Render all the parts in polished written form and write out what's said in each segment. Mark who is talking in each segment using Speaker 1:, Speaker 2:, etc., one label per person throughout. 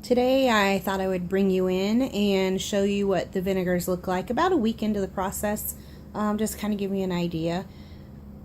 Speaker 1: Today I thought I would bring you in and show you what the vinegars look like about a week into the process, just kind of give you an idea.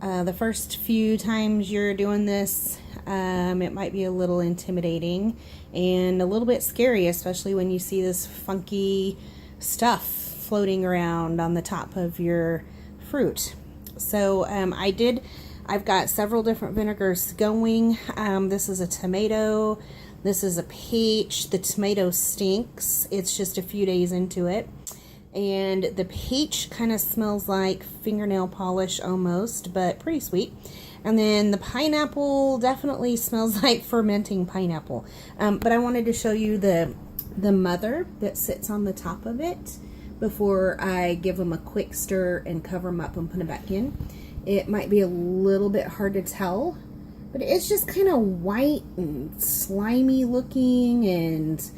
Speaker 1: The first few times you're doing this, it might be a little intimidating and a little bit scary, especially when you see this funky stuff floating around on the top of your fruit. So I've got several different vinegars going. This is a tomato. This is a peach. The tomato stinks. It's just a few days into it. And the peach kind of smells like fingernail polish almost, but pretty sweet. And then the pineapple definitely smells like fermenting pineapple. But I wanted to show you the mother that sits on the top of it before I give them a quick stir and cover them up and put them back in. It might be a little bit hard to tell, but it's just kind of white and slimy looking and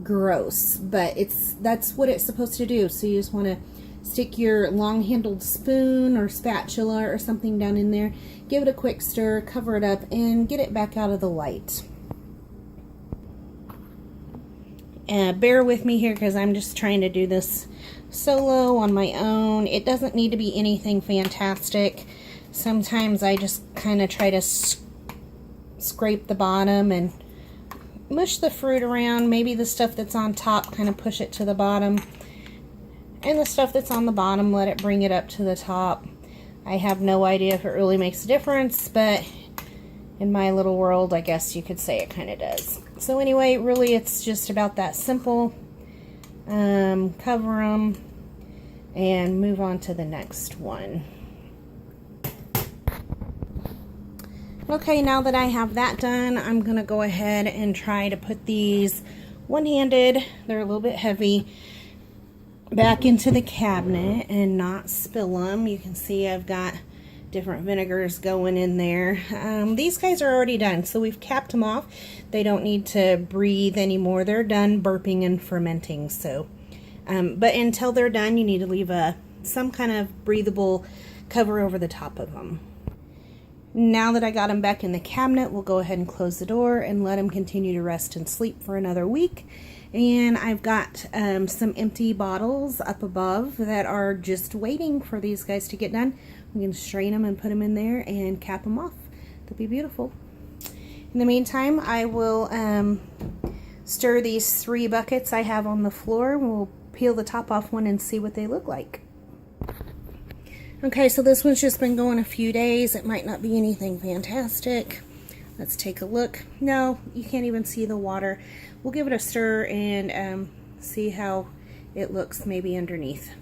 Speaker 1: gross, but that's what it's supposed to do. So you just want to stick your long-handled spoon or spatula or something down in there, give it a quick stir, cover it up, and get it back out of the light. Bear with me here because I'm just trying to do this solo on my own. It doesn't need to be anything fantastic. Sometimes I just kind of try to scrape the bottom and mush the fruit around. Maybe the stuff that's on top, kind of push it to the bottom. And the stuff that's on the bottom, let it bring it up to the top. I have no idea if it really makes a difference, but in my little world, I guess you could say it kind of does. So anyway, really it's just about that simple. Cover them and move on to the next one. Okay, now that I have that done, I'm going to go ahead and try to put these one-handed, they're a little bit heavy, back into the cabinet and not spill them. You can see I've got different vinegars going in there. These guys are already done, so we've capped them off. They don't need to breathe anymore. They're done burping and fermenting. So, but until they're done, you need to leave some kind of breathable cover over the top of them. Now that I got them back in the cabinet, we'll go ahead and close the door and let them continue to rest and sleep for another week. And I've got some empty bottles up above that are just waiting for these guys to get done. We can strain them and put them in there and cap them off. They'll be beautiful. In the meantime, I will stir these 3 buckets I have on the floor. We'll peel the top off one and see what they look like. Okay, so this one's just been going a few days. It might not be anything fantastic. Let's take a look. No, you can't even see the water. We'll give it a stir and see how it looks maybe underneath.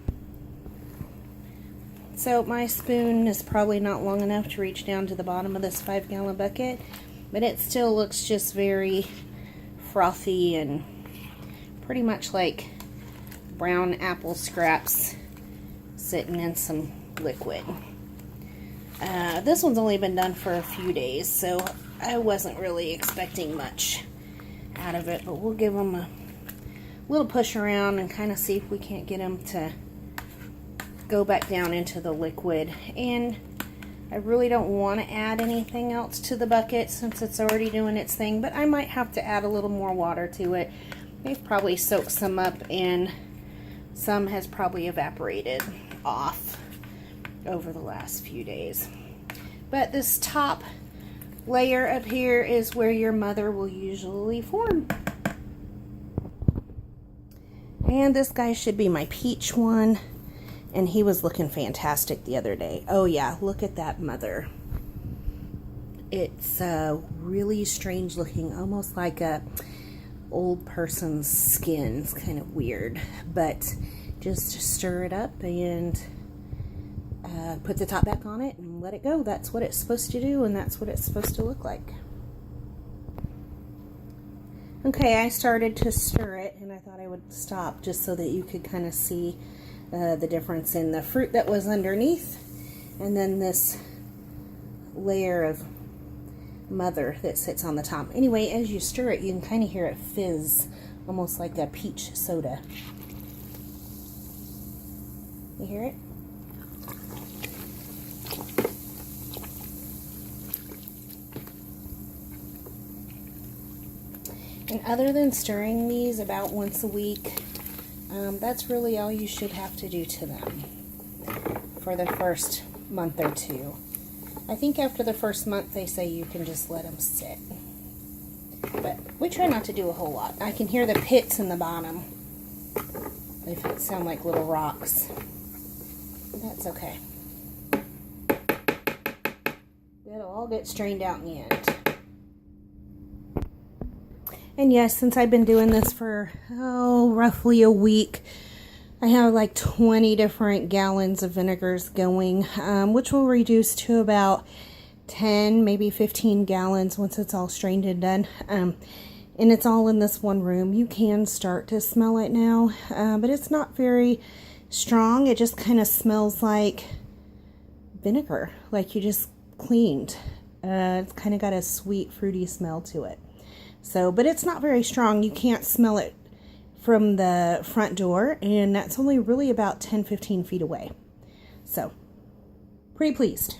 Speaker 1: So my spoon is probably not long enough to reach down to the bottom of this 5-gallon bucket, but it still looks just very frothy and pretty much like brown apple scraps sitting in some liquid. This one's only been done for a few days, so I wasn't really expecting much out of it, but we'll give them a little push around and kind of see if we can't get them to go back down into the liquid. And I really don't want to add anything else to the bucket since it's already doing its thing, but I might have to add a little more water to it. They've probably soaked some up and some has probably evaporated off over the last few days. But this top layer up here is where your mother will usually form. And this guy should be my peach one, and he was looking fantastic the other day. Oh yeah, look at that mother. It's really strange looking, almost like a old person's skin. It's kind of weird, but just stir it up and put the top back on it and let it go. That's what it's supposed to do, and that's what it's supposed to look like. Okay, I started to stir it, and I thought I would stop just so that you could kind of see the difference in the fruit that was underneath and then this layer of mother that sits on the top. Anyway, as you stir it, you can kind of hear it fizz, almost like a peach soda. You hear it? And other than stirring these about once a week, that's really all you should have to do to them for the first month or two. I think after the first month they say you can just let them sit. But we try not to do a whole lot. I can hear the pits in the bottom. They sound like little rocks. That's okay. It'll all get strained out in the end. And yes, since I've been doing this for, roughly a week, I have like 20 different gallons of vinegars going, which will reduce to about 10, maybe 15 gallons once it's all strained and done. And it's all in this one room. You can start to smell it now, but it's not very strong. It just kind of smells like vinegar, like you just cleaned. It's kind of got a sweet, fruity smell to it. So, but it's not very strong. You can't smell it from the front door, and that's only really about 10-15 feet away. So, pretty pleased.